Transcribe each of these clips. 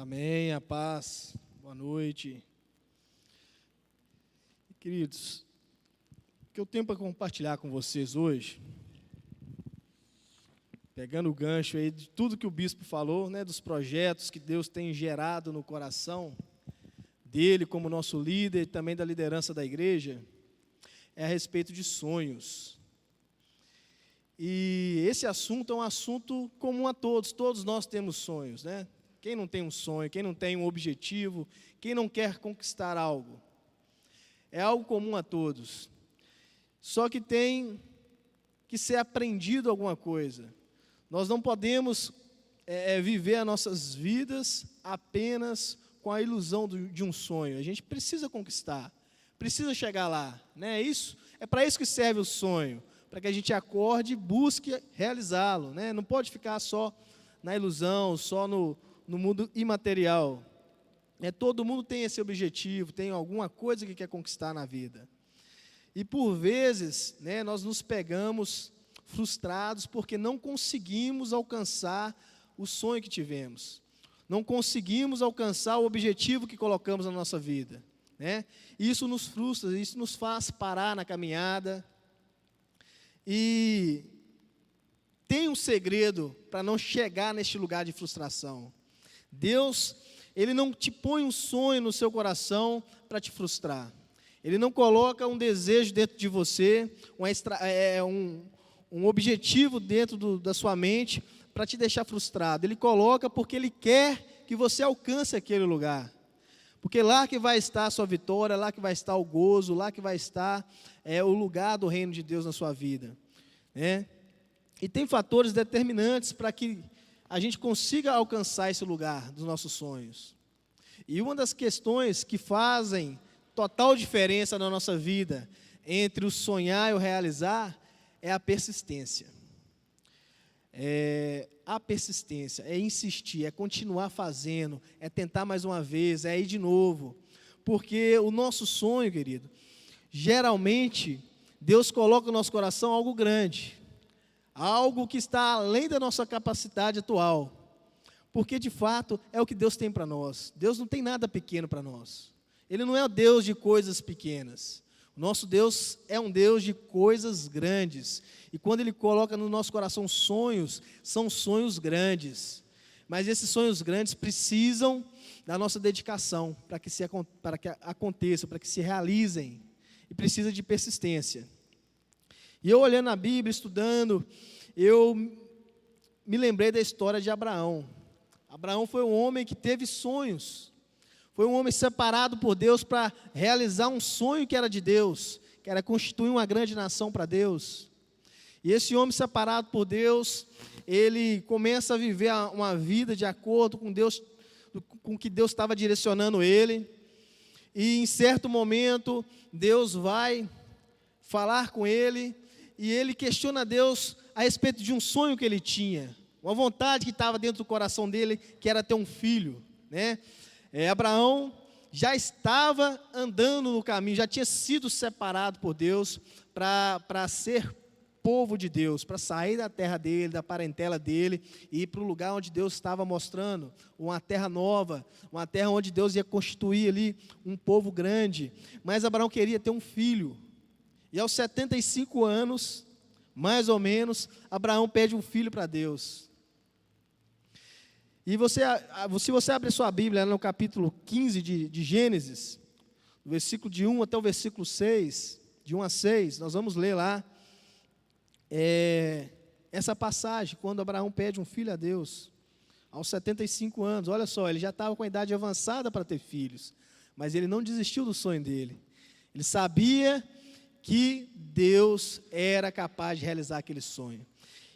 Amém, a paz, boa noite. Queridos, o que eu tenho para compartilhar com vocês hoje, pegando o gancho aí de tudo que o bispo falou, né, dos projetos que Deus tem gerado no coração dele como nosso líder e também da liderança da igreja, é a respeito de sonhos. E esse assunto é um assunto comum a todos nós temos sonhos, né? Quem não tem um sonho, quem não tem um objetivo, quem não quer conquistar algo? É algo comum a todos. Só que tem que ser aprendido alguma coisa. Nós não podemos viver as nossas vidas apenas com a ilusão de um sonho. A gente precisa conquistar, precisa chegar lá, né? É para isso que serve o sonho, para que a gente acorde e busque realizá-lo, né? Não pode ficar só na ilusão, só no mundo imaterial. Todo mundo tem esse objetivo, tem alguma coisa que quer conquistar na vida. E por vezes, né, nós nos pegamos frustrados porque não conseguimos alcançar o sonho que tivemos. Não conseguimos alcançar o objetivo que colocamos na nossa vida, né? Isso nos frustra, isso nos faz parar na caminhada. E tem um segredo para não chegar neste lugar de frustração. Deus, Ele não te põe um sonho no seu coração para te frustrar. Ele não coloca um desejo dentro de você, um objetivo dentro da sua mente para te deixar frustrado. Ele coloca porque Ele quer que você alcance aquele lugar. Porque lá que vai estar a sua vitória, lá que vai estar o gozo, lá que vai estar o lugar do reino de Deus na sua vida, né? E tem fatores determinantes para que a gente consiga alcançar esse lugar dos nossos sonhos. E uma das questões que fazem total diferença na nossa vida entre o sonhar e o realizar é a persistência. A persistência, é insistir, é continuar fazendo, é tentar mais uma vez, é ir de novo. Porque o nosso sonho, querido, geralmente Deus coloca no nosso coração algo grande, algo que está além da nossa capacidade atual, porque de fato é o que Deus tem para nós. Deus não tem nada pequeno para nós. Ele não é o Deus de coisas pequenas. O nosso Deus é um Deus de coisas grandes. E quando Ele coloca no nosso coração sonhos, são sonhos grandes. Mas esses sonhos grandes precisam da nossa dedicação para que aconteçam, para que se realizem. E precisa de persistência. E eu olhando a Bíblia, estudando, eu me lembrei da história de Abraão. Abraão foi um homem que teve sonhos. Foi um homem separado por Deus para realizar um sonho que era de Deus, que era constituir uma grande nação para Deus. E esse homem separado por Deus, ele começa a viver uma vida de acordo com Deus, com que Deus estava direcionando ele. E em certo momento, Deus vai falar com ele, e ele questiona Deus a respeito de um sonho que ele tinha, uma vontade que estava dentro do coração dele, que era ter um filho, né? Abraão já estava andando no caminho, já tinha sido separado por Deus para ser povo de Deus, para sair da terra dele, da parentela dele, e ir para o lugar onde Deus estava mostrando, uma terra nova, uma terra onde Deus ia constituir ali um povo grande. Mas Abraão queria ter um filho. E aos 75 anos, mais ou menos, Abraão pede um filho para Deus. E se você abrir sua Bíblia no capítulo 15 de Gênesis, do versículo de 1 até o versículo 6, de 1 a 6, nós vamos ler lá essa passagem, quando Abraão pede um filho a Deus, aos 75 anos. Olha só, ele já estava com a idade avançada para ter filhos, mas ele não desistiu do sonho dele. Ele sabia que Deus era capaz de realizar aquele sonho.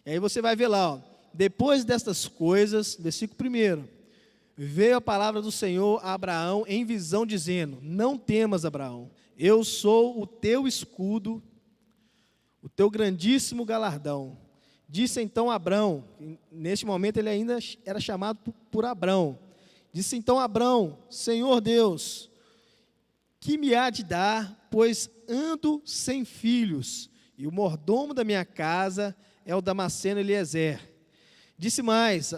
E aí você vai ver lá, depois destas coisas, versículo 1, veio a palavra do Senhor a Abraão em visão, dizendo: não temas, Abraão, eu sou o teu escudo, o teu grandíssimo galardão. Disse então Abrão, neste momento ele ainda era chamado por Abrão, disse então Abrão: Senhor Deus, que me há de dar, pois ando sem filhos, e o mordomo da minha casa é o Damasceno Eliezer. Disse mais: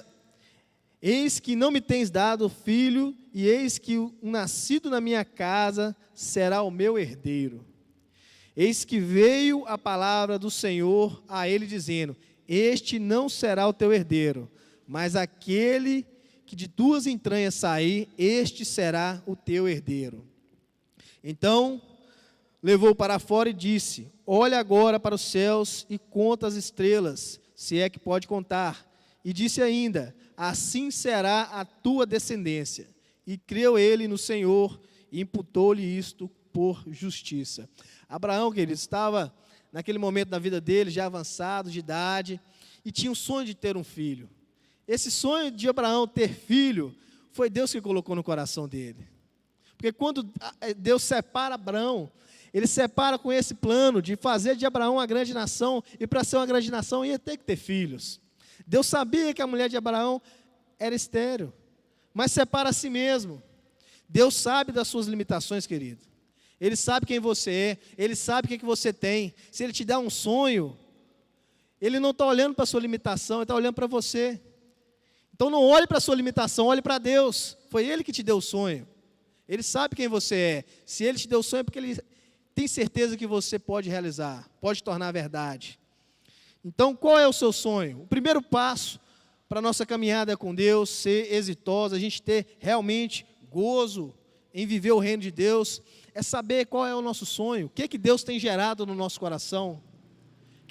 Eis que não me tens dado filho, e eis que um nascido na minha casa será o meu herdeiro. Eis que veio a palavra do Senhor a ele, dizendo: este não será o teu herdeiro, mas aquele que de tuas entranhas sair, este será o teu herdeiro. Então levou para fora e disse: olha agora para os céus e conta as estrelas, se é que pode contar. E disse ainda: assim será a tua descendência. E creu ele no Senhor, e imputou-lhe isto por justiça. Abraão, querido, estava naquele momento da vida dele, já avançado de idade, e tinha um sonho de ter um filho. Esse sonho de Abraão ter filho, foi Deus que colocou no coração dele. Porque quando Deus separa Abraão, Ele separa com esse plano de fazer de Abraão uma grande nação, e para ser uma grande nação ia ter que ter filhos. Deus sabia que a mulher de Abraão era estéril, mas separa a si mesmo. Deus sabe das suas limitações, querido. Ele sabe quem você é, Ele sabe o que você tem. Se Ele te dá um sonho, Ele não está olhando para a sua limitação, Ele está olhando para você. Então não olhe para a sua limitação, olhe para Deus. Foi Ele que te deu o sonho. Ele sabe quem você é. Se Ele te deu o sonho, é porque Ele tem certeza que você pode realizar, pode tornar verdade. Então, qual é o seu sonho? O primeiro passo para a nossa caminhada com Deus ser exitosa, a gente ter realmente gozo em viver o reino de Deus, é saber qual é o nosso sonho, o que Deus tem gerado no nosso coração, o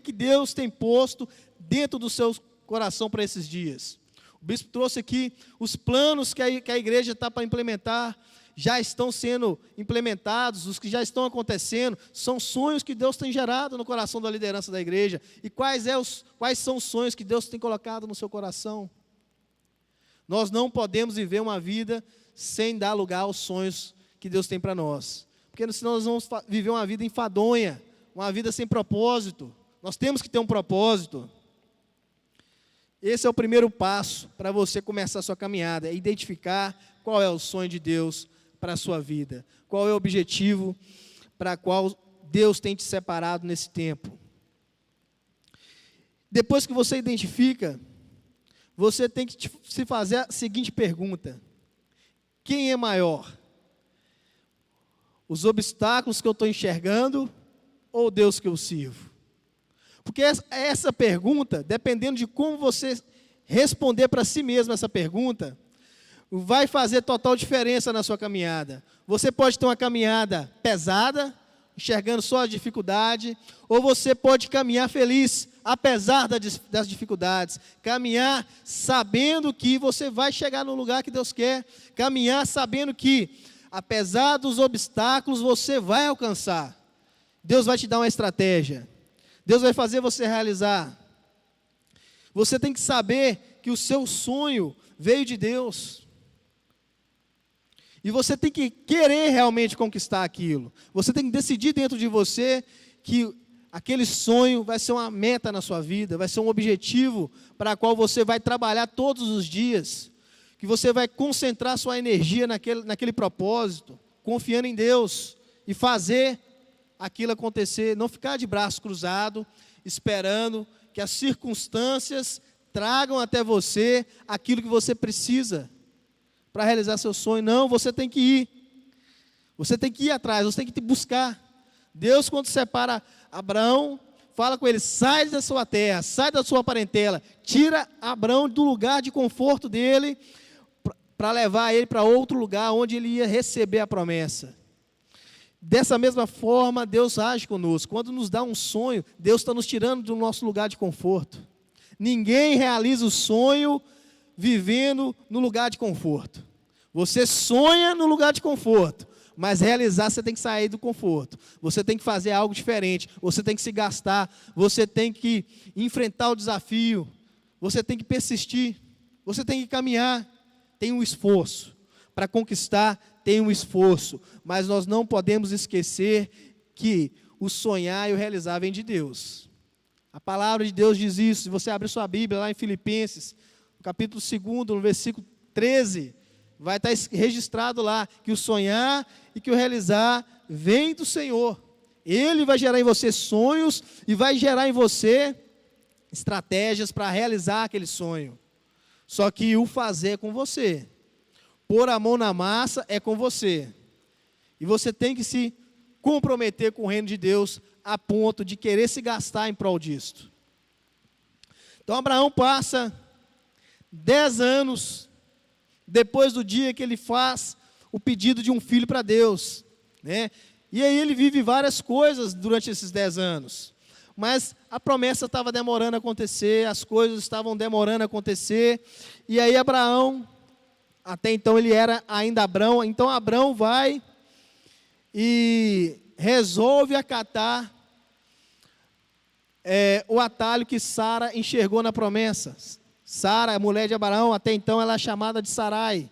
que Deus tem posto dentro do seu coração para esses dias. O bispo trouxe aqui os planos que a igreja está para implementar, já estão sendo implementados, os que já estão acontecendo, são sonhos que Deus tem gerado no coração da liderança da igreja. E quais são os sonhos que Deus tem colocado no seu coração? Nós não podemos viver uma vida sem dar lugar aos sonhos que Deus tem para nós, porque senão nós vamos viver uma vida enfadonha, uma vida sem propósito. Nós temos que ter um propósito. Esse é o primeiro passo para você começar a sua caminhada, é identificar qual é o sonho de Deus para a sua vida, qual é o objetivo para qual Deus tem te separado nesse tempo. Depois que você identifica, você tem que se fazer a seguinte pergunta: quem é maior? Os obstáculos que eu estou enxergando ou Deus que eu sirvo? Porque essa pergunta, dependendo de como você responder para si mesmo essa pergunta, vai fazer total diferença na sua caminhada. Você pode ter uma caminhada pesada, enxergando só a dificuldade, ou você pode caminhar feliz, apesar das dificuldades. Caminhar sabendo que você vai chegar no lugar que Deus quer. Caminhar sabendo que, apesar dos obstáculos, você vai alcançar. Deus vai te dar uma estratégia. Deus vai fazer você realizar. Você tem que saber que o seu sonho veio de Deus. E você tem que querer realmente conquistar aquilo. Você tem que decidir dentro de você que aquele sonho vai ser uma meta na sua vida, vai ser um objetivo para o qual você vai trabalhar todos os dias. Que você vai concentrar sua energia naquele propósito, confiando em Deus e fazer aquilo acontecer, não ficar de braço cruzado, esperando que as circunstâncias tragam até você aquilo que você precisa para realizar seu sonho. Não, você tem que ir. Você tem que ir atrás, você tem que te buscar. Deus, quando separa Abraão, fala com ele: sai da sua terra, sai da sua parentela, tira Abraão do lugar de conforto dele, para levar ele para outro lugar, onde ele ia receber a promessa. Dessa mesma forma, Deus age conosco. Quando nos dá um sonho, Deus está nos tirando do nosso lugar de conforto. Ninguém realiza o sonho vivendo no lugar de conforto. Você sonha no lugar de conforto, mas realizar, você tem que sair do conforto. Você tem que fazer algo diferente, você tem que se gastar, você tem que enfrentar o desafio, você tem que persistir, você tem que caminhar. Tem um esforço. Para conquistar, tem um esforço. Mas nós não podemos esquecer que o sonhar e o realizar vem de Deus. A palavra de Deus diz isso. Se você abrir sua Bíblia lá em Filipenses, no capítulo 2, no versículo 13, vai estar registrado lá que o sonhar e que o realizar vem do Senhor. Ele vai gerar em você sonhos e vai gerar em você estratégias para realizar aquele sonho. Só que o fazer é com você. Pôr a mão na massa é com você. E você tem que se comprometer com o reino de Deus a ponto de querer se gastar em prol disto. Então Abraão passa 10 anos depois do dia que ele faz o pedido de um filho para Deus, né? E aí ele vive várias coisas durante esses 10 anos. Mas a promessa estava demorando a acontecer, as coisas estavam demorando a acontecer. E aí Abraão, até então ele era ainda Abrão, então Abrão vai e resolve acatar o atalho que Sara enxergou na promessa. Sara, a mulher de Abraão, até então ela é chamada de Sarai.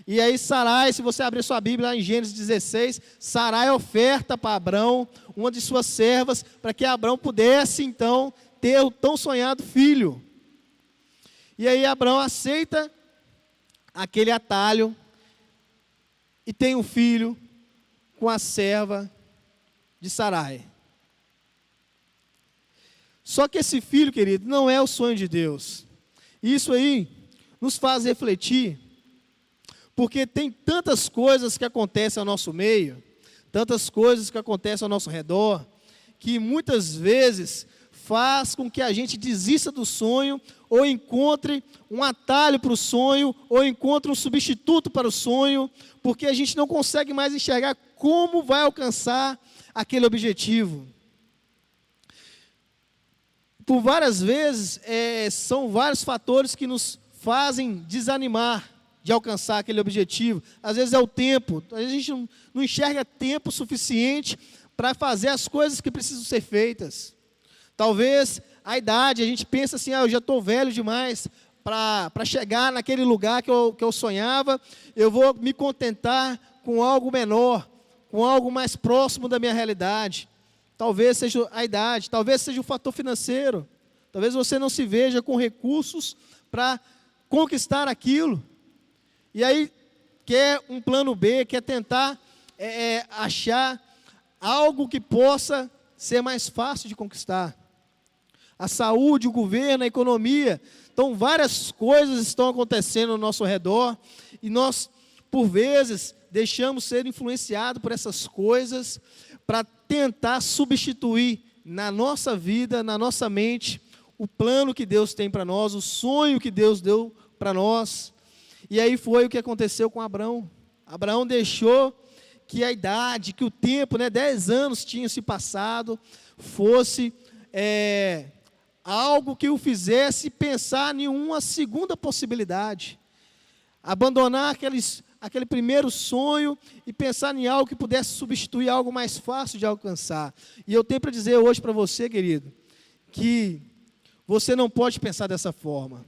E aí Sarai, se você abrir sua Bíblia lá em Gênesis 16, Sarai oferta para Abrão uma de suas servas, para que Abrão pudesse então ter o tão sonhado filho. E aí Abrão aceita aquele atalho e tem um filho com a serva de Sarai. Só que esse filho, querido, não é o sonho de Deus. Isso aí nos faz refletir, porque tem tantas coisas que acontecem ao nosso meio, tantas coisas que acontecem ao nosso redor, que muitas vezes faz com que a gente desista do sonho, ou encontre um atalho para o sonho, ou encontre um substituto para o sonho, porque a gente não consegue mais enxergar como vai alcançar aquele objetivo. Por várias vezes, são vários fatores que nos fazem desanimar de alcançar aquele objetivo. Às vezes é o tempo, a gente não enxerga tempo suficiente para fazer as coisas que precisam ser feitas. Talvez a idade, a gente pensa assim, eu já estou velho demais para chegar naquele lugar que eu sonhava, eu vou me contentar com algo menor, com algo mais próximo da minha realidade. Talvez seja a idade, talvez seja o fator financeiro, talvez você não se veja com recursos para conquistar aquilo, e aí quer um plano B, quer tentar achar algo que possa ser mais fácil de conquistar. A saúde, o governo, a economia, então várias coisas estão acontecendo ao nosso redor, e nós, por vezes, deixamos ser influenciados por essas coisas, para tentar substituir na nossa vida, na nossa mente, o plano que Deus tem para nós, o sonho que Deus deu para nós. E aí foi o que aconteceu com Abraão. Abraão deixou que a idade, que o tempo, 10 anos tinham se passado, fosse algo que o fizesse pensar em uma segunda possibilidade. Abandonar aquele primeiro sonho e pensar em algo que pudesse substituir algo mais fácil de alcançar. E eu tenho para dizer hoje para você, querido, que você não pode pensar dessa forma.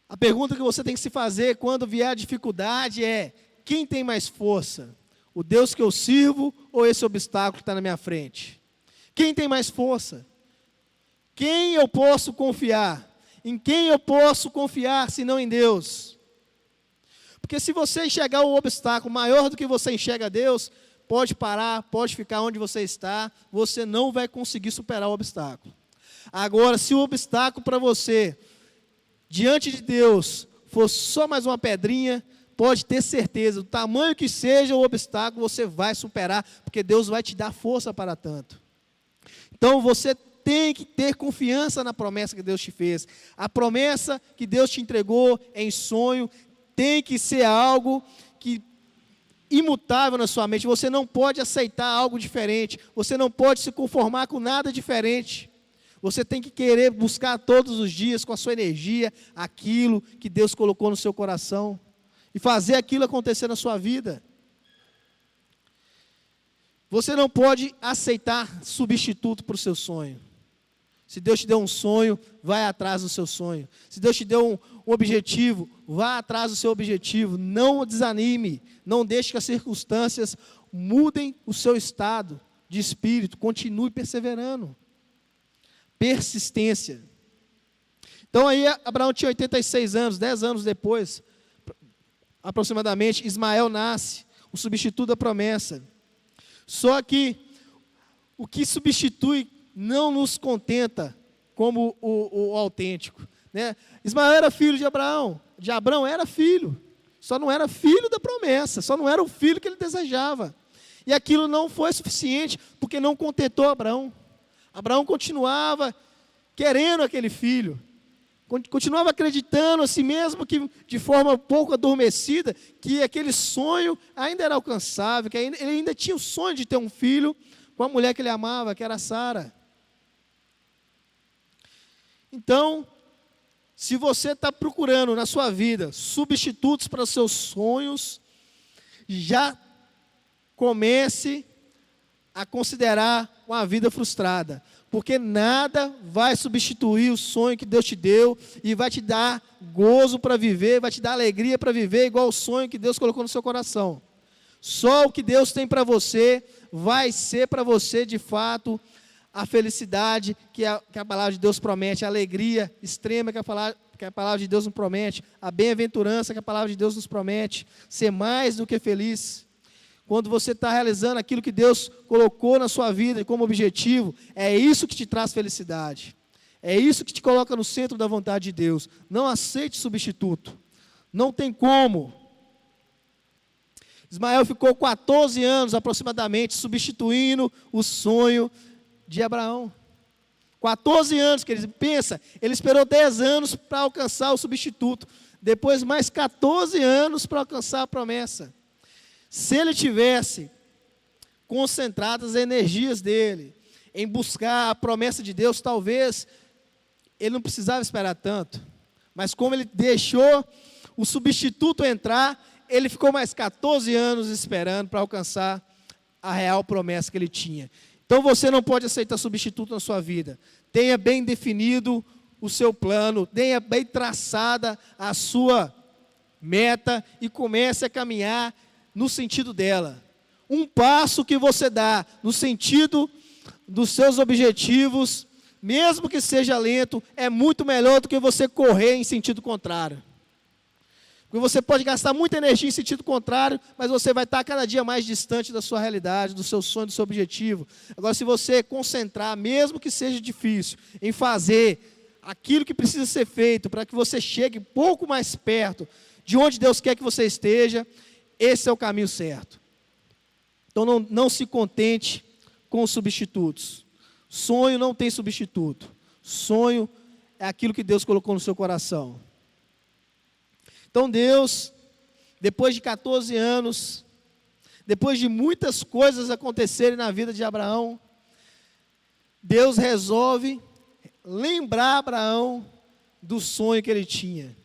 A pergunta que você tem que se fazer quando vier a dificuldade é: quem tem mais força? O Deus que eu sirvo ou esse obstáculo que está na minha frente? Quem tem mais força? Quem eu posso confiar? Em quem eu posso confiar se não em Deus? Porque se você enxergar o obstáculo maior do que você enxerga Deus, pode parar, pode ficar onde você está, você não vai conseguir superar o obstáculo. Agora, se o obstáculo para você, diante de Deus, for só mais uma pedrinha, pode ter certeza, do tamanho que seja o obstáculo, você vai superar, porque Deus vai te dar força para tanto. Então, você tem que ter confiança na promessa que Deus te fez. A promessa que Deus te entregou em sonho tem que ser algo imutável na sua mente. Você não pode aceitar algo diferente. Você não pode se conformar com nada diferente. Você tem que querer buscar todos os dias, com a sua energia, aquilo que Deus colocou no seu coração. E fazer aquilo acontecer na sua vida. Você não pode aceitar substituto para o seu sonho. Se Deus te deu um sonho, vai atrás do seu sonho. Se Deus te deu um objetivo, vá atrás do seu objetivo. Não desanime, não deixe que as circunstâncias mudem o seu estado de espírito. Continue perseverando. Persistência. Então aí Abraão tinha 86 anos, 10 anos depois, aproximadamente, Ismael nasce, o substituto da promessa. Só que o que substitui não nos contenta como o autêntico. né? Ismael era filho de Abraão, de Abraão era filho, só não era filho da promessa, só não era o filho que ele desejava. E aquilo não foi suficiente, porque não contentou Abraão. Abraão continuava querendo aquele filho, continuava acreditando, assim mesmo que de forma pouco adormecida, que aquele sonho ainda era alcançável, que ele ainda tinha o sonho de ter um filho com a mulher que ele amava, que era Sara. Então, se você está procurando na sua vida substitutos para os seus sonhos, já comece a considerar uma vida frustrada, porque nada vai substituir o sonho que Deus te deu e vai te dar gozo para viver, vai te dar alegria para viver, igual o sonho que Deus colocou no seu coração. Só o que Deus tem para você vai ser para você de fato a felicidade que a palavra de Deus promete, a alegria extrema que a palavra de Deus nos promete, a bem-aventurança que a palavra de Deus nos promete, ser mais do que feliz. Quando você está realizando aquilo que Deus colocou na sua vida como objetivo, é isso que te traz felicidade. É isso que te coloca no centro da vontade de Deus. Não aceite substituto. Não tem como. Ismael ficou 14 anos aproximadamente substituindo o sonho de Abraão. 14 anos, que ele pensa, ele esperou 10 anos para alcançar o substituto. Depois mais 14 anos para alcançar a promessa. Se ele tivesse concentrado as energias dele em buscar a promessa de Deus, talvez ele não precisava esperar tanto. Mas como ele deixou o substituto entrar, ele ficou mais 14 anos esperando para alcançar a real promessa que ele tinha. Então você não pode aceitar substituto na sua vida. Tenha bem definido o seu plano, tenha bem traçada a sua meta e comece a caminhar no sentido dela. Um passo que você dá no sentido dos seus objetivos, mesmo que seja lento, é muito melhor do que você correr em sentido contrário. Porque você pode gastar muita energia em sentido contrário, mas você vai estar cada dia mais distante da sua realidade, do seu sonho, do seu objetivo. Agora, se você concentrar, mesmo que seja difícil, em fazer aquilo que precisa ser feito, para que você chegue pouco mais perto de onde Deus quer que você esteja, esse é o caminho certo. Então não se contente com os substitutos. Sonho não tem substituto. Sonho é aquilo que Deus colocou no seu coração. Então Deus, depois de 14 anos, depois de muitas coisas acontecerem na vida de Abraão, Deus resolve lembrar Abraão do sonho que ele tinha.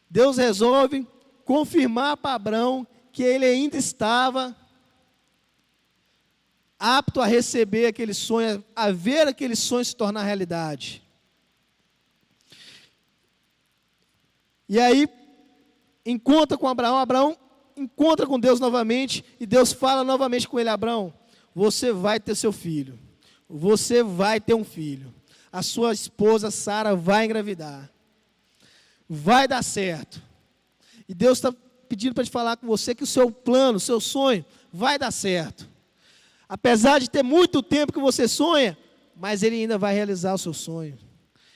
Deus resolve confirmar para Abraão que ele ainda estava apto a receber aquele sonho, a ver aquele sonho se tornar realidade. E aí, encontra com Abraão, Abraão encontra com Deus novamente, e Deus fala novamente com ele: Abraão, você vai ter seu filho, você vai ter um filho, a sua esposa Sara vai engravidar, vai dar certo. E Deus está pedindo para te falar com você que o seu plano, o seu sonho vai dar certo. Apesar de ter muito tempo que você sonha, mas Ele ainda vai realizar o seu sonho.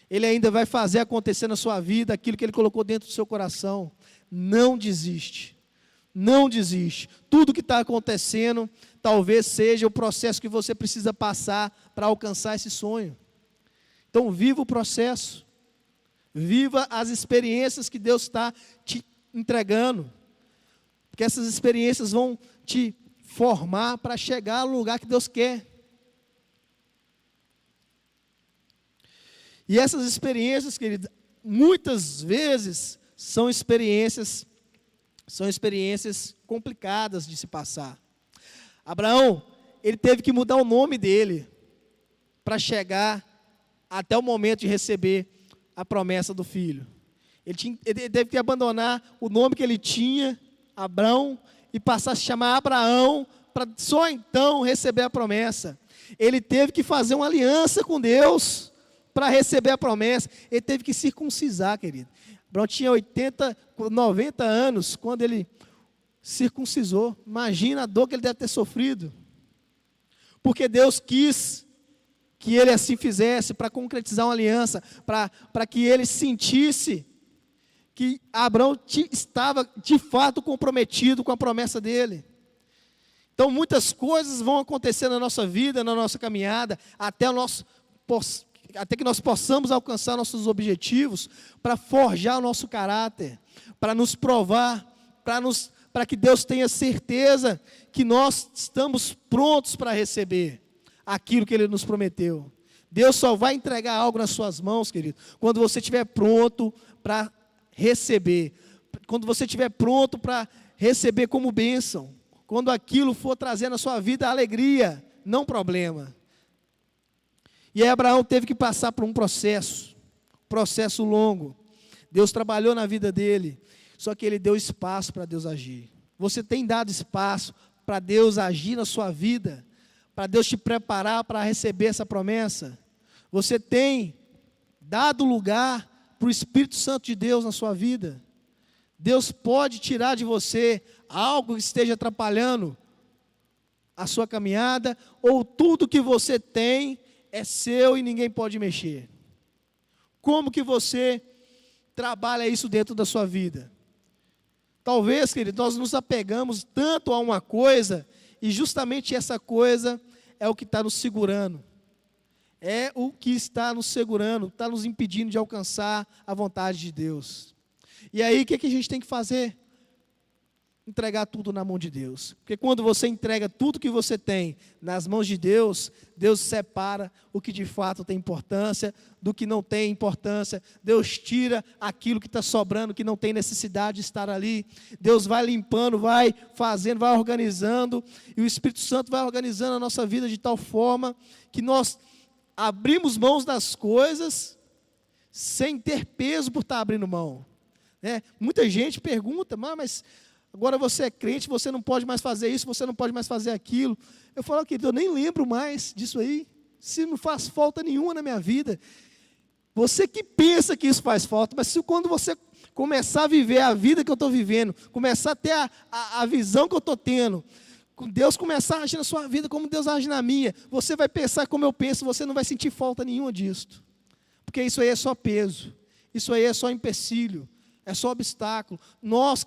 Ele ainda vai fazer acontecer na sua vida aquilo que Ele colocou dentro do seu coração. Não desiste. Não desiste. Tudo que está acontecendo talvez seja o processo que você precisa passar para alcançar esse sonho. Então viva o processo. Viva as experiências que Deus está te entregando. Porque essas experiências vão te formar para chegar ao lugar que Deus quer. E essas experiências, querido, muitas vezes são experiências complicadas de se passar. Abraão, ele teve que mudar o nome dele para chegar até o momento de receber a promessa do filho. Ele teve que abandonar o nome que ele tinha, Abrão, e passar a se chamar Abraão, para só então receber a promessa. Ele teve que fazer uma aliança com Deus para receber a promessa. Ele teve que circuncisar, querido. Abraão tinha 90 anos quando ele circuncisou. Imagina a dor que ele deve ter sofrido. Porque Deus quis que ele assim fizesse, para concretizar uma aliança, para que ele sentisse que Abraão estava de fato comprometido com a promessa dele. Então muitas coisas vão acontecer na nossa vida, na nossa caminhada, até que nós possamos alcançar nossos objetivos, para forjar o nosso caráter, para nos provar, para que Deus tenha certeza que nós estamos prontos para receber aquilo que Ele nos prometeu. Deus só vai entregar algo nas suas mãos, querido, quando você estiver pronto para receber, quando você estiver pronto para receber como bênção, quando aquilo for trazer na sua vida alegria, não problema. E aí Abraão teve que passar por um processo longo. Deus trabalhou na vida dele, só que ele deu espaço para Deus agir. Você tem dado espaço para Deus agir na sua vida, para Deus te preparar para receber essa promessa? Você tem dado lugar para o Espírito Santo de Deus na sua vida? Deus pode tirar de você algo que esteja atrapalhando a sua caminhada, ou tudo que você tem é seu e ninguém pode mexer. Como que você trabalha isso dentro da sua vida? Talvez, querido, nós nos apegamos tanto a uma coisa, e justamente essa coisa é o que está nos segurando. É o que está nos segurando, está nos impedindo de alcançar a vontade de Deus. E aí, o que a gente tem que fazer? Entregar tudo na mão de Deus. Porque quando você entrega tudo que você tem nas mãos de Deus, Deus separa o que de fato tem importância do que não tem importância. Deus tira aquilo que está sobrando, que não tem necessidade de estar ali. Deus vai limpando, vai fazendo, vai organizando. E o Espírito Santo vai organizando a nossa vida de tal forma que nós abrimos mãos das coisas sem ter peso por estar abrindo mão. Muita gente pergunta, mas agora você é crente, você não pode mais fazer isso, você não pode mais fazer aquilo. Eu falo, querido, eu nem lembro mais disso aí, se não faz falta nenhuma na minha vida. Você que pensa que isso faz falta, mas quando você começar a viver a vida que eu estou vivendo, começar a ter a visão que eu estou tendo, Deus começar a agir na sua vida como Deus age na minha, você vai pensar como eu penso, você não vai sentir falta nenhuma disso. Porque isso aí é só peso, isso aí é só empecilho, é só obstáculo. Nós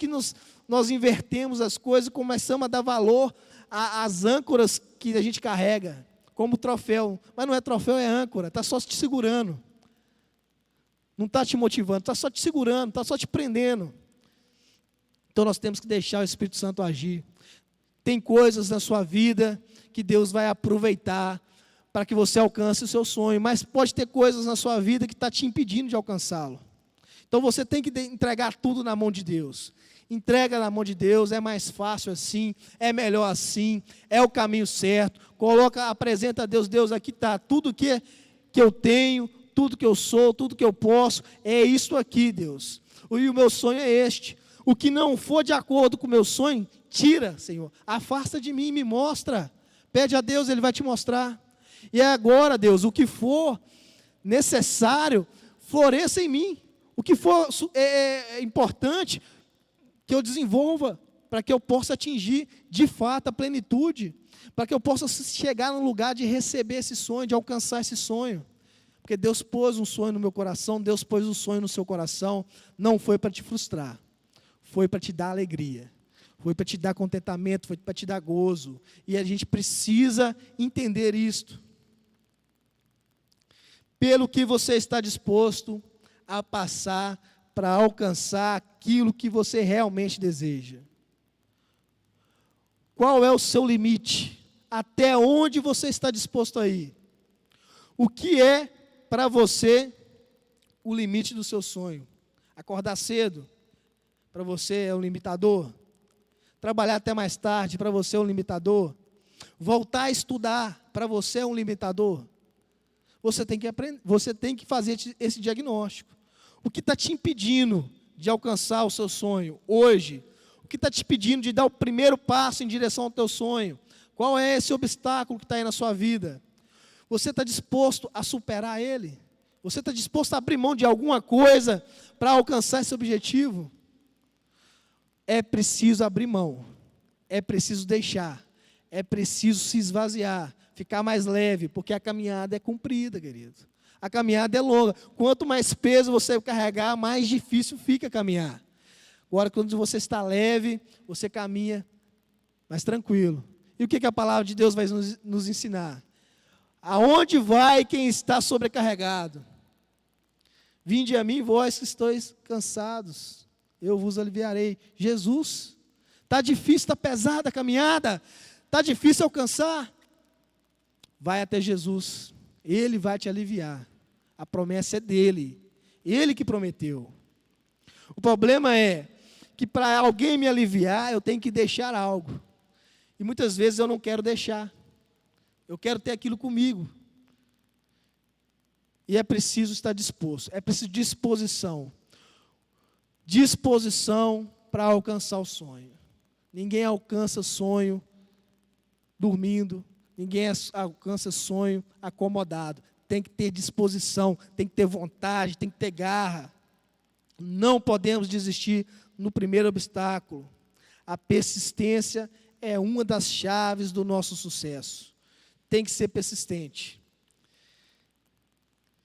invertemos as coisas e começamos a dar valor às âncoras que a gente carrega, como troféu. Mas não é troféu, é âncora, está só te segurando. Não está te motivando, está só te segurando, está só te prendendo. Então nós temos que deixar o Espírito Santo agir. Tem coisas na sua vida que Deus vai aproveitar para que você alcance o seu sonho, mas pode ter coisas na sua vida que está te impedindo de alcançá-lo. Então você tem que entregar tudo na mão de Deus. Entrega na mão de Deus, é mais fácil assim, é melhor assim, é o caminho certo. Apresenta a Deus, Deus, aqui está tudo que eu tenho, tudo que eu sou, tudo que eu posso, é isso aqui, Deus. E o meu sonho é este. O que não for de acordo com o meu sonho, tira, Senhor. Afasta de mim e me mostra. Pede a Deus, Ele vai te mostrar. E agora, Deus, o que for necessário, floresça em mim. O que for importante, que eu desenvolva, para que eu possa atingir, de fato, a plenitude. Para que eu possa chegar no lugar de receber esse sonho, de alcançar esse sonho. Porque Deus pôs um sonho no meu coração, Deus pôs um sonho no seu coração, não foi para te frustrar. Foi para te dar alegria, foi para te dar contentamento, foi para te dar gozo. E a gente precisa entender isto. Pelo que você está disposto a passar para alcançar aquilo que você realmente deseja. Qual é o seu limite? Até onde você está disposto a ir? O que é para você o limite do seu sonho? Acordar cedo? Para você é um limitador? Trabalhar até mais tarde para você é um limitador? Voltar a estudar para você é um limitador? Você tem que aprender, você tem que fazer esse diagnóstico. O que está te impedindo de alcançar o seu sonho hoje? O que está te impedindo de dar o primeiro passo em direção ao teu sonho? Qual é esse obstáculo que está aí na sua vida? Você está disposto a superar ele? Você está disposto a abrir mão de alguma coisa para alcançar esse objetivo? É preciso abrir mão, é preciso deixar, é preciso se esvaziar, ficar mais leve, porque a caminhada é comprida, querido. A caminhada é longa. Quanto mais peso você carregar, mais difícil fica caminhar. Agora, quando você está leve, você caminha mais tranquilo. E o que a palavra de Deus vai nos ensinar? Aonde vai quem está sobrecarregado? Vinde a mim, vós que estáis cansados, eu vos aliviarei. Jesus, está difícil, está pesada a caminhada, está difícil alcançar? Vai até Jesus, Ele vai te aliviar. A promessa é dEle, Ele que prometeu. O problema é que para alguém me aliviar, eu tenho que deixar algo. E muitas vezes eu não quero deixar. Eu quero ter aquilo comigo. E é preciso estar disposto. É preciso disposição. Disposição para alcançar o sonho. Ninguém alcança sonho dormindo. Ninguém alcança sonho acomodado. Tem que ter disposição, tem que ter vontade, tem que ter garra. Não podemos desistir no primeiro obstáculo. A persistência é uma das chaves do nosso sucesso. Tem que ser persistente.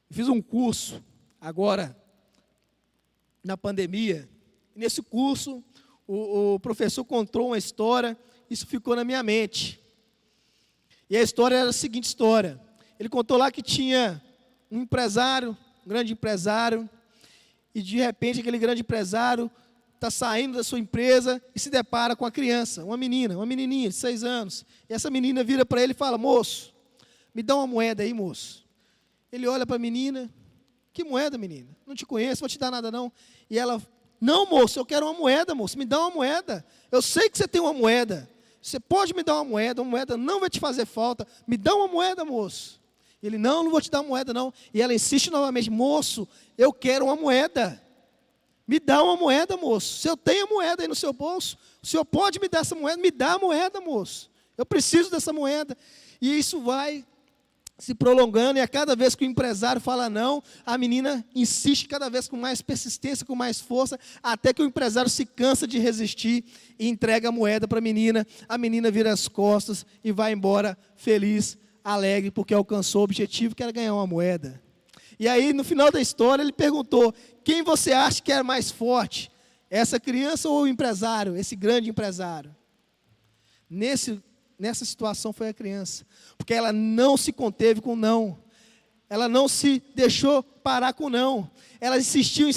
Fiz um curso agora, na pandemia. Nesse curso, o professor contou uma história, isso ficou na minha mente. E a história era a seguinte história. Ele contou lá que tinha um empresário, um grande empresário, e de repente aquele grande empresário está saindo da sua empresa e se depara com a criança, uma menininha de 6 anos. E essa menina vira para ele e fala: moço, me dá uma moeda aí, moço. Ele olha para a menina: que moeda, menina? Não te conheço, vou te dar nada não. E ela: não, moço, eu quero uma moeda, moço, me dá uma moeda. Eu sei que você tem uma moeda. Você pode me dar uma moeda não vai te fazer falta. Me dá uma moeda, moço. Ele: não vou te dar moeda não. E ela insiste novamente: moço, eu quero uma moeda. Me dá uma moeda, moço. Se eu tenho moeda aí no seu bolso, o senhor pode me dar essa moeda? Me dá a moeda, moço. Eu preciso dessa moeda. E isso vai se prolongando, e a cada vez que o empresário fala não, a menina insiste cada vez com mais persistência, com mais força, até que o empresário se cansa de resistir e entrega a moeda para a menina vira as costas e vai embora feliz, alegre, porque alcançou o objetivo, que era ganhar uma moeda. E aí, no final da história, ele perguntou: quem você acha que é mais forte? Essa criança ou o empresário, esse grande empresário? Nessa situação foi a criança, porque ela não se conteve com não, ela não se deixou parar com não, ela insistiu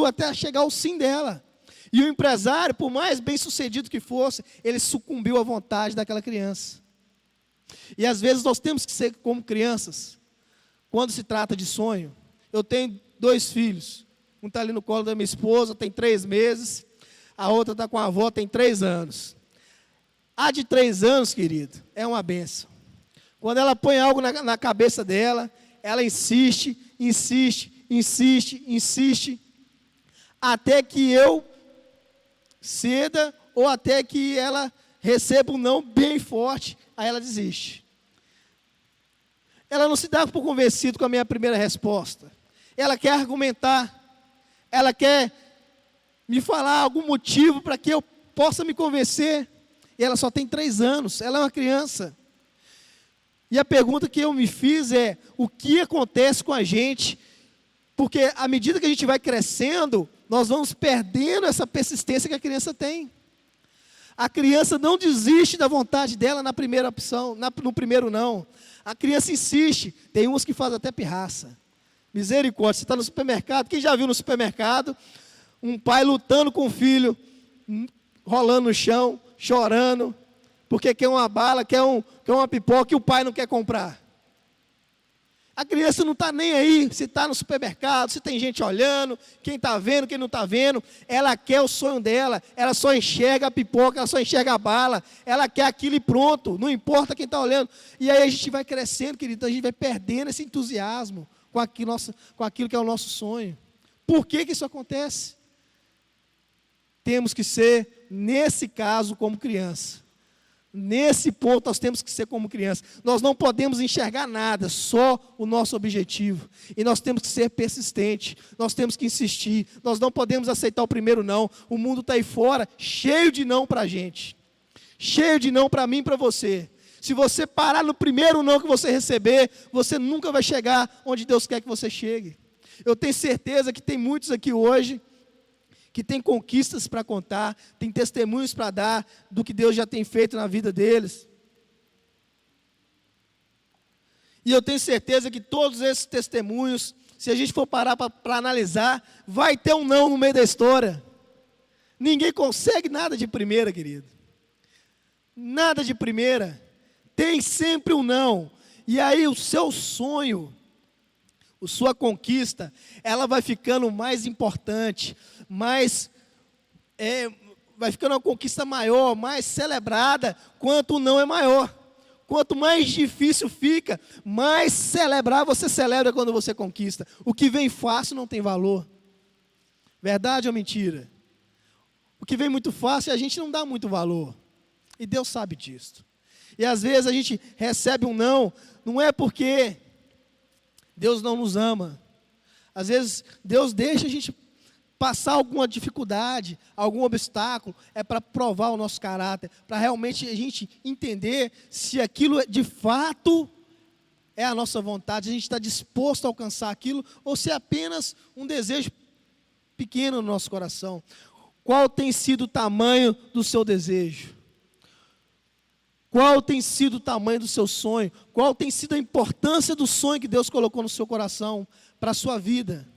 até chegar ao sim dela. E o empresário, por mais bem sucedido que fosse, ele sucumbiu à vontade daquela criança. E às vezes nós temos que ser como crianças, quando se trata de sonho. Eu tenho 2 filhos, um está ali no colo da minha esposa, tem 3 meses, a outra está com a avó, tem 3 anos. A de 3 anos, querido, é uma benção. Quando ela põe algo na cabeça dela, ela insiste, até que eu ceda, ou até que ela receba um não bem forte, aí ela desiste. Ela não se dá por convencido com a minha primeira resposta. Ela quer argumentar, ela quer me falar algum motivo para que eu possa me convencer. E ela só tem 3 anos, ela é uma criança. E a pergunta que eu me fiz é: o que acontece com a gente? Porque à medida que a gente vai crescendo, nós vamos perdendo essa persistência que a criança tem. A criança não desiste da vontade dela na primeira opção, no primeiro não. A criança insiste. Tem uns que fazem até pirraça. Misericórdia, você está no supermercado, quem já viu no supermercado um pai lutando com o filho, rolando no chão, chorando, porque quer uma bala, quer uma pipoca e o pai não quer comprar. A criança não está nem aí se está no supermercado, se tem gente olhando, quem está vendo, quem não está vendo. Ela quer o sonho dela, ela só enxerga a pipoca, ela só enxerga a bala, ela quer aquilo e pronto, não importa quem está olhando. E aí a gente vai crescendo, querido, a gente vai perdendo esse entusiasmo com aquilo que é o nosso sonho. Por que isso acontece? Temos que ser, nesse caso, como criança. Nesse ponto, nós temos que ser como criança. Nós não podemos enxergar nada, só o nosso objetivo. E nós temos que ser persistentes, nós temos que insistir. Nós não podemos aceitar o primeiro não. O mundo está aí fora, cheio de não para a gente. Cheio de não para mim e para você. Se você parar no primeiro não que você receber, você nunca vai chegar onde Deus quer que você chegue. Eu tenho certeza que tem muitos aqui hoje que tem conquistas para contar, tem testemunhos para dar do que Deus já tem feito na vida deles. E eu tenho certeza que todos esses testemunhos, se a gente for parar para analisar, vai ter um não no meio da história. Ninguém consegue nada de primeira, querido. Nada de primeira. Tem sempre um não. E aí o seu sonho, a sua conquista, ela vai ficando mais importante, vai ficando uma conquista maior, mais celebrada, quanto o não é maior. Quanto mais difícil fica, mais celebrar você celebra quando você conquista. O que vem fácil não tem valor. Verdade ou mentira? O que vem muito fácil a gente não dá muito valor. E Deus sabe disso. E às vezes a gente recebe um não é porque Deus não nos ama. Às vezes Deus deixa a gente passar alguma dificuldade, algum obstáculo, é para provar o nosso caráter, para realmente a gente entender se aquilo de fato é a nossa vontade, a gente está disposto a alcançar aquilo, ou se é apenas um desejo pequeno no nosso coração. Qual tem sido o tamanho do seu desejo? Qual tem sido o tamanho do seu sonho? Qual tem sido a importância do sonho que Deus colocou no seu coração para a sua vida?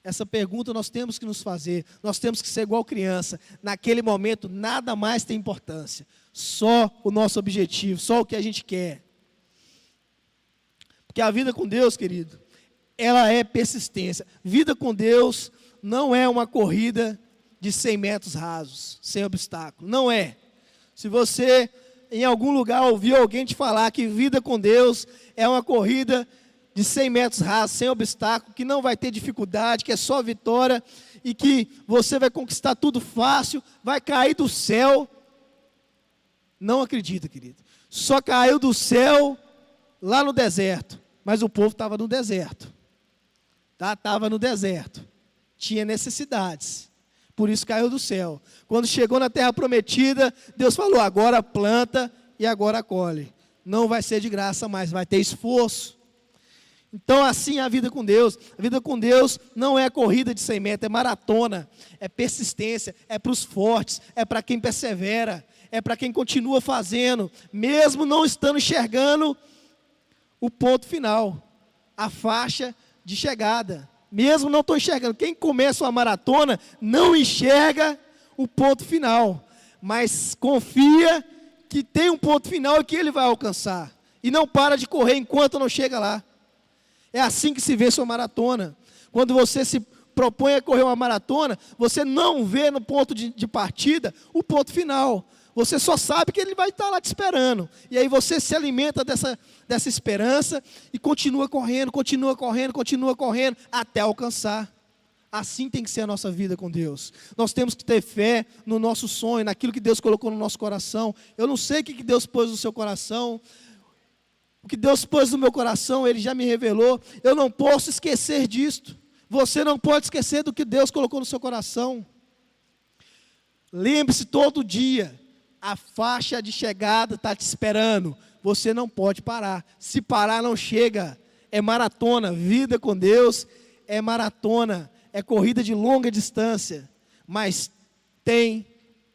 Essa pergunta nós temos que nos fazer. Nós temos que ser igual criança. Naquele momento, nada mais tem importância. Só o nosso objetivo, só o que a gente quer. Porque a vida com Deus, querido, ela é persistência. Vida com Deus não é uma corrida de 100 metros rasos, sem obstáculo. Não é. Se você em algum lugar ouviu alguém te falar que vida com Deus é uma corrida de 100 metros rasos, sem obstáculo, que não vai ter dificuldade, que é só vitória, e que você vai conquistar tudo fácil, vai cair do céu, não acredita, querido. Só caiu do céu lá no deserto, mas o povo estava no deserto. Estava no deserto, tinha necessidades, por isso caiu do céu. Quando chegou na terra prometida, Deus falou, agora planta e agora colhe. Não vai ser de graça mais, vai ter esforço. Então assim é a vida com Deus. A vida com Deus não é corrida de 100 metros, é maratona, é persistência, é para os fortes, é para quem persevera, é para quem continua fazendo, mesmo não estando enxergando o ponto final, a faixa de chegada. Mesmo não estou enxergando. Quem começa uma maratona não enxerga o ponto final, mas confia que tem um ponto final e que ele vai alcançar. E não para de correr enquanto não chega lá. É assim que se vê sua maratona. Quando você se propõe a correr uma maratona, você não vê no ponto de partida o ponto final. Você só sabe que ele vai estar lá te esperando. E aí você se alimenta dessa esperança e continua correndo, até alcançar. Assim tem que ser a nossa vida com Deus. Nós temos que ter fé no nosso sonho, naquilo que Deus colocou no nosso coração. Eu não sei o que Deus pôs no seu coração. O que Deus pôs no meu coração, Ele já me revelou. Eu não posso esquecer disto. Você não pode esquecer do que Deus colocou no seu coração. Lembre-se todo dia. A faixa de chegada está te esperando. Você não pode parar. Se parar, não chega. É maratona. Vida com Deus é maratona. É corrida de longa distância. Mas tem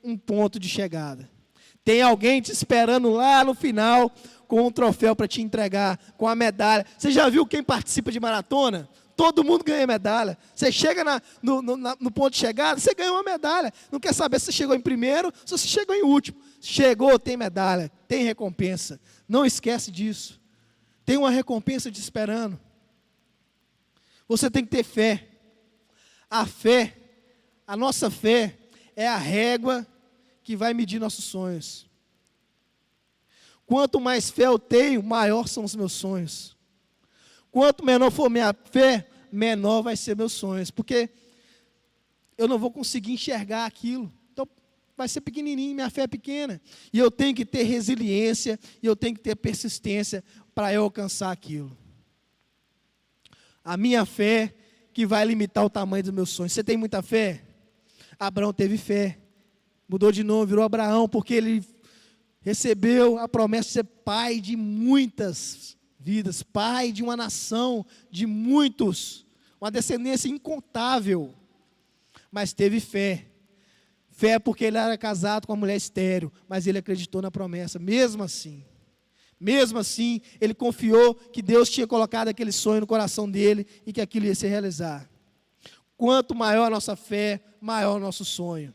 um ponto de chegada. Tem alguém te esperando lá no final com um troféu para te entregar, com a medalha. Você já viu quem participa de maratona? Todo mundo ganha medalha. Você chega no ponto de chegada, você ganha uma medalha. Não quer saber se você chegou em primeiro, se você chegou em último. Chegou, tem medalha, tem recompensa. Não esquece disso. Tem uma recompensa te esperando. Você tem que ter fé. A fé, a nossa fé, é a régua que vai medir nossos sonhos. Quanto mais fé eu tenho, maior são os meus sonhos. Quanto menor for minha fé, menor vai ser meus sonhos. Porque eu não vou conseguir enxergar aquilo. Então, vai ser pequenininho, minha fé é pequena. E eu tenho que ter resiliência, e eu tenho que ter persistência para eu alcançar aquilo. A minha fé que vai limitar o tamanho dos meus sonhos. Você tem muita fé? Abraão teve fé. Mudou de nome, virou Abraão, porque ele recebeu a promessa de ser pai de muitas vidas, pai de uma nação de muitos, uma descendência incontável, mas teve fé. Fé porque ele era casado com uma mulher estéril, mas ele acreditou na promessa, mesmo assim, ele confiou que Deus tinha colocado aquele sonho no coração dele e que aquilo ia se realizar. Quanto maior a nossa fé, maior o nosso sonho.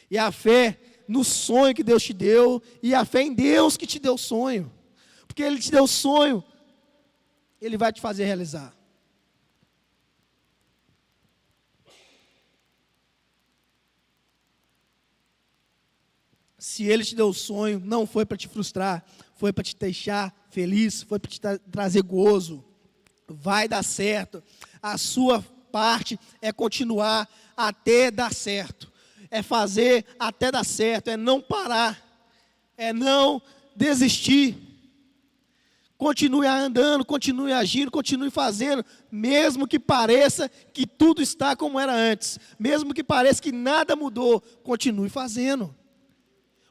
E a fé no sonho que Deus te deu, e a fé em Deus que te deu o sonho. Porque Ele te deu o sonho, Ele vai te fazer realizar. Se Ele te deu o sonho, não foi para te frustrar, foi para te deixar feliz, foi para te trazer gozo. Vai dar certo. A sua parte é continuar até dar certo. É fazer até dar certo, é não parar, é não desistir. Continue andando, continue agindo, continue fazendo, mesmo que pareça que tudo está como era antes, mesmo que pareça que nada mudou, continue fazendo.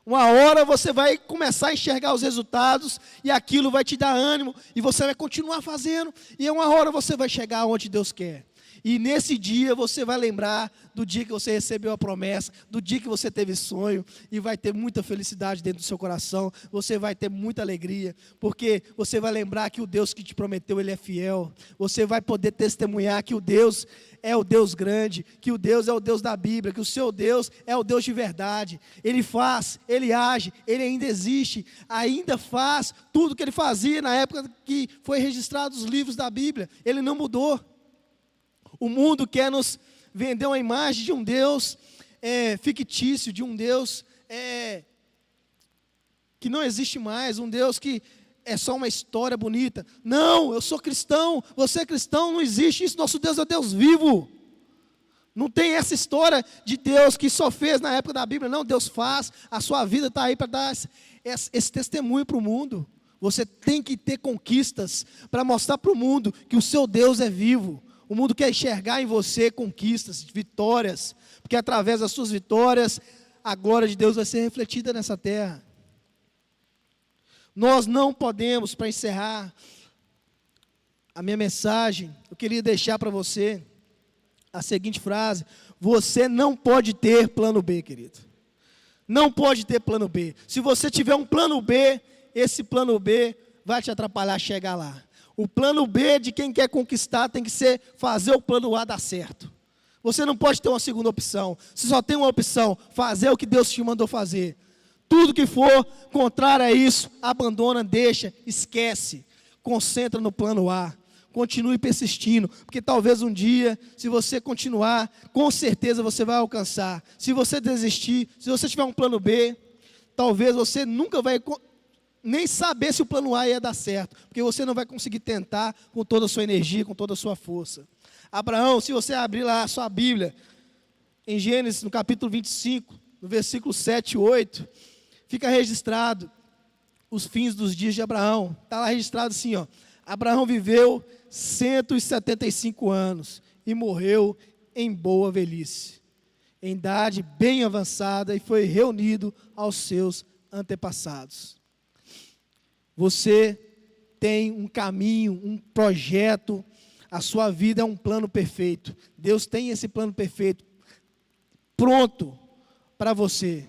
Uma hora você vai começar a enxergar os resultados e aquilo vai te dar ânimo e você vai continuar fazendo e uma hora você vai chegar onde Deus quer. E nesse dia você vai lembrar do dia que você recebeu a promessa, do dia que você teve sonho, e vai ter muita felicidade dentro do seu coração, você vai ter muita alegria, porque você vai lembrar que o Deus que te prometeu, Ele é fiel, você vai poder testemunhar que o Deus é o Deus grande, que o Deus é o Deus da Bíblia, que o seu Deus é o Deus de verdade, Ele faz, Ele age, Ele ainda existe, ainda faz tudo que Ele fazia na época que foi registrado os livros da Bíblia, Ele não mudou. O mundo quer nos vender uma imagem de um Deus fictício, de um Deus que não existe mais, um Deus que é só uma história bonita. Não, eu sou cristão, você é cristão, não existe isso, nosso Deus é Deus vivo. Não tem essa história de Deus que só fez na época da Bíblia, não, Deus faz, a sua vida está aí para dar esse testemunho para o mundo. Você tem que ter conquistas para mostrar para o mundo que o seu Deus é vivo. O mundo quer enxergar em você conquistas, vitórias, porque através das suas vitórias, a glória de Deus vai ser refletida nessa terra. Nós não podemos, para encerrar a minha mensagem, eu queria deixar para você a seguinte frase: você não pode ter plano B, querido. Não pode ter plano B. Se você tiver um plano B, esse plano B vai te atrapalhar a chegar lá. O plano B de quem quer conquistar tem que ser fazer o plano A dar certo. Você não pode ter uma segunda opção. Você só tem uma opção, fazer o que Deus te mandou fazer. Tudo que for contrário a isso, abandona, deixa, esquece. Concentra no plano A. Continue persistindo, porque talvez um dia, se você continuar, com certeza você vai alcançar. Se você desistir, se você tiver um plano B, talvez você nunca vai nem saber se o plano A ia dar certo, porque você não vai conseguir tentar com toda a sua energia, com toda a sua força. Abraão, se você abrir lá a sua Bíblia, em Gênesis, no capítulo 25, no versículo 7 e 8, fica registrado os fins dos dias de Abraão. Está lá registrado assim, ó: Abraão viveu 175 anos e morreu em boa velhice, em idade bem avançada, e foi reunido aos seus antepassados. Você tem um caminho, um projeto, a sua vida é um plano perfeito. Deus tem esse plano perfeito pronto para você.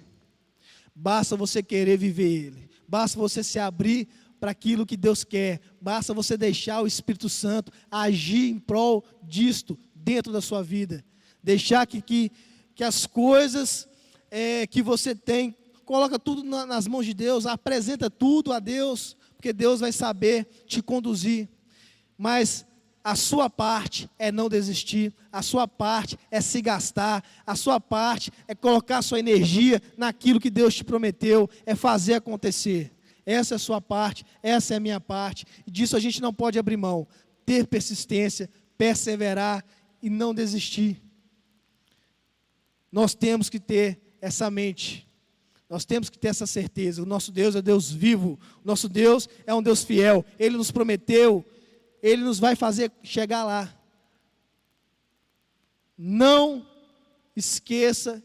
Basta você querer viver ele. Basta você se abrir para aquilo que Deus quer. Basta você deixar o Espírito Santo agir em prol disto dentro da sua vida. Deixar que as coisas que você tem, coloca tudo nas mãos de Deus, apresenta tudo a Deus, porque Deus vai saber te conduzir. Mas a sua parte é não desistir, a sua parte é se gastar, a sua parte é colocar sua energia naquilo que Deus te prometeu, é fazer acontecer. Essa é a sua parte, essa é a minha parte, e disso a gente não pode abrir mão. Ter persistência, perseverar e não desistir. Nós temos que ter essa mente. Nós temos que ter essa certeza. O nosso Deus é Deus vivo. O nosso Deus é um Deus fiel. Ele nos prometeu. Ele nos vai fazer chegar lá. Não esqueça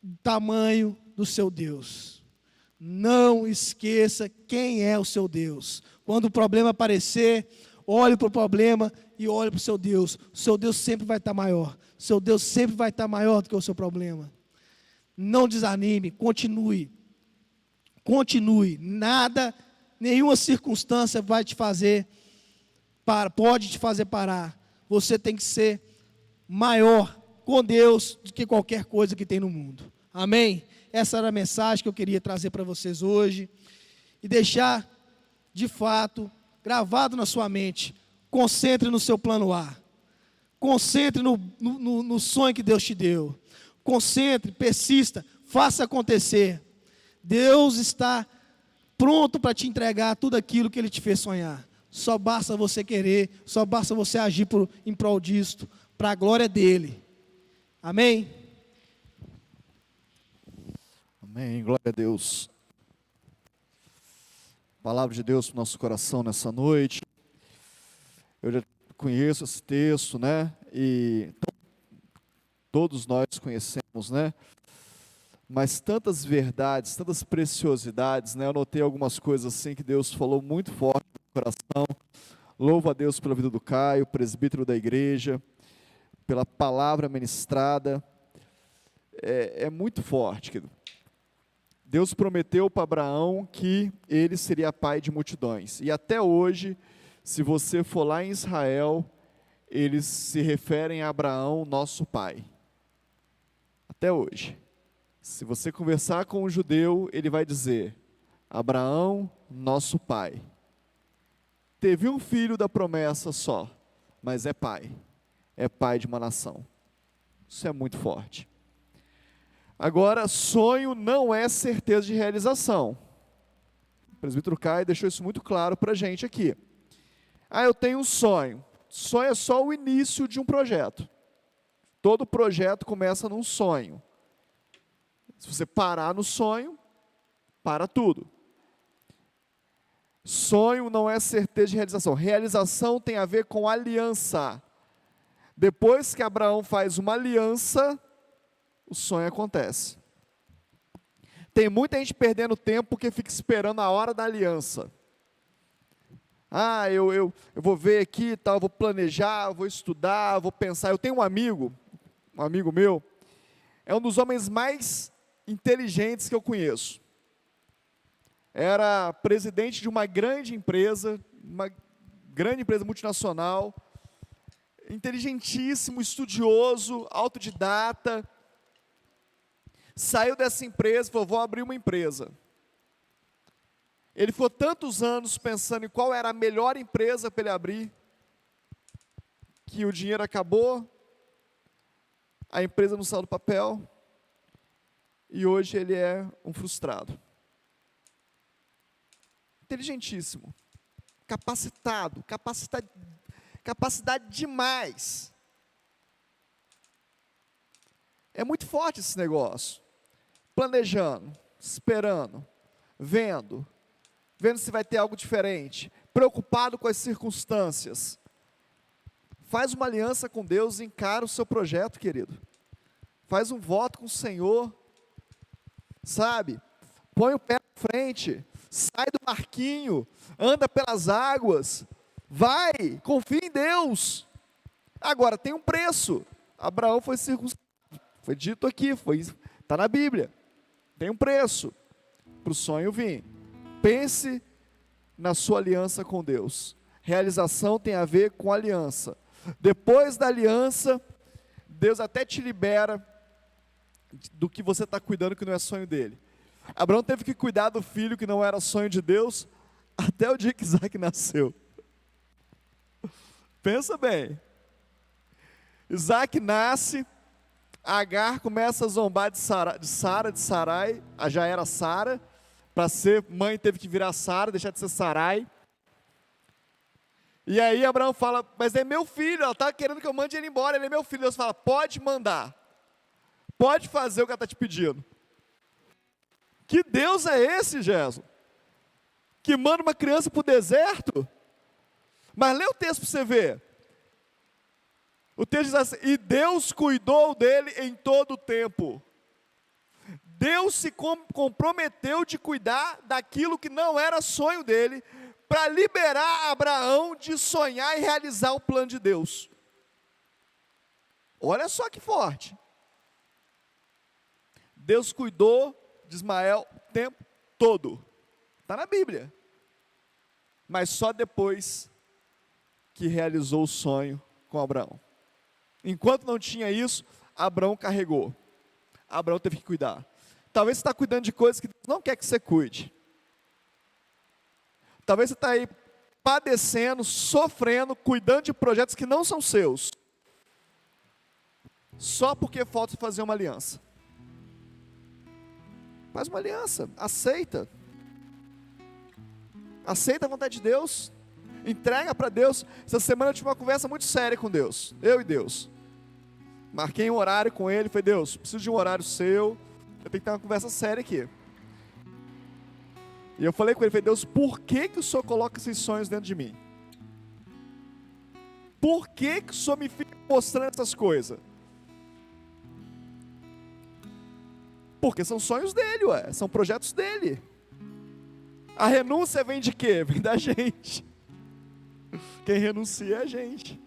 o tamanho do seu Deus. Não esqueça quem é o seu Deus. Quando o problema aparecer, olhe para o problema e olhe para o seu Deus. O seu Deus sempre vai estar maior. O seu Deus sempre vai estar maior do que o seu problema. Não desanime, continue. Continue. Nada, nenhuma circunstância vai te fazer pode te fazer parar. Você tem que ser maior com Deus do que qualquer coisa que tem no mundo. Amém? Essa era a mensagem que eu queria trazer para vocês hoje. E deixar, de fato, gravado na sua mente. Concentre no seu plano A. Concentre no sonho que Deus te deu. Concentre, persista, faça acontecer. Deus está pronto para te entregar tudo aquilo que Ele te fez sonhar. Só basta você querer, só basta você agir em prol disto, para a glória dEle. Amém? Amém, glória a Deus. Palavra de Deus para o nosso coração nessa noite. Eu já conheço esse texto, né? E todos nós conhecemos, né? Mas tantas verdades, tantas preciosidades, né? Eu anotei algumas coisas assim que Deus falou muito forte no coração. Louvo a Deus pela vida do Caio, presbítero da igreja, pela palavra ministrada. É muito forte, querido. Deus prometeu para Abraão que ele seria pai de multidões. E até hoje, se você for lá em Israel, eles se referem a Abraão, nosso pai. Até hoje. Se você conversar com um judeu, ele vai dizer, Abraão, nosso pai. Teve um filho da promessa só, mas é pai de uma nação. Isso é muito forte. Agora, sonho não é certeza de realização. O presbítero Caio deixou isso muito claro para a gente aqui. Eu tenho um sonho. Sonho é só o início de um projeto. Todo projeto começa num sonho. Se você parar no sonho, para tudo. Sonho não é certeza de realização. Realização tem a ver com aliança. Depois que Abraão faz uma aliança, o sonho acontece. Tem muita gente perdendo tempo porque fica esperando a hora da aliança. Eu vou ver aqui, tal, vou planejar, vou estudar, vou pensar. Eu tenho um amigo meu, é um dos homens mais inteligentes que eu conheço. Era presidente de uma grande empresa multinacional, inteligentíssimo, estudioso, autodidata. Saiu dessa empresa e falou, vou abrir uma empresa. Ele ficou tantos anos pensando em qual era a melhor empresa para ele abrir, que o dinheiro acabou, a empresa não saiu do papel, e hoje ele é um frustrado. Inteligentíssimo, capacidade demais. É muito forte esse negócio. Planejando, esperando, vendo se vai ter algo diferente, preocupado com as circunstâncias. Faz uma aliança com Deus e encara o seu projeto, querido. Faz um voto com o Senhor, sabe? Põe o pé na frente, sai do barquinho, anda pelas águas, vai, confia em Deus. Agora, tem um preço. Abraão foi circuncidado, foi dito aqui, está na Bíblia. Tem um preço para o sonho vir. Pense na sua aliança com Deus. Realização tem a ver com aliança. Depois da aliança, Deus até te libera do que você está cuidando que não é sonho dele. Abraão teve que cuidar do filho que não era sonho de Deus, até o dia que Isaac nasceu. Pensa bem. Isaac nasce, Agar começa a zombar de Sarai, já era Sara, para ser mãe teve que virar Sara, deixar de ser Sarai. E aí Abraão fala, mas é meu filho, ela está querendo que eu mande ele embora, ele é meu filho. Deus fala, pode mandar, pode fazer o que ela está te pedindo. Que Deus é esse, Jesus? Que manda uma criança para o deserto? Mas lê o texto para você ver. O texto diz assim, e Deus cuidou dele em todo o tempo. Deus se comprometeu de cuidar daquilo que não era sonho dele, para liberar Abraão de sonhar e realizar o plano de Deus. Olha só que forte. Deus cuidou de Ismael o tempo todo. Está na Bíblia. Mas só depois que realizou o sonho com Abraão. Enquanto não tinha isso, Abraão carregou. Abraão teve que cuidar. Talvez você está cuidando de coisas que Deus não quer que você cuide. Talvez você está aí padecendo, sofrendo, cuidando de projetos que não são seus. Só porque falta fazer uma aliança. Faz uma aliança, aceita. Aceita a vontade de Deus. Entrega para Deus. Essa semana eu tive uma conversa muito séria com Deus. Eu e Deus. Marquei um horário com Ele. Falei, Deus, preciso de um horário seu. Eu tenho que ter uma conversa séria aqui. E eu falei com Ele, falei, Deus, por que o Senhor coloca esses sonhos dentro de mim? Por que o Senhor me fica mostrando essas coisas? Porque são sonhos dele, são projetos dele. A renúncia vem de quê? Vem da gente. Quem renuncia é a gente.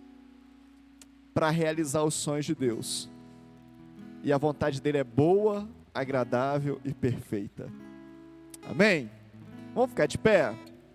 Para realizar os sonhos de Deus. E a vontade dele é boa, agradável e perfeita. Amém? Vamos ficar de pé?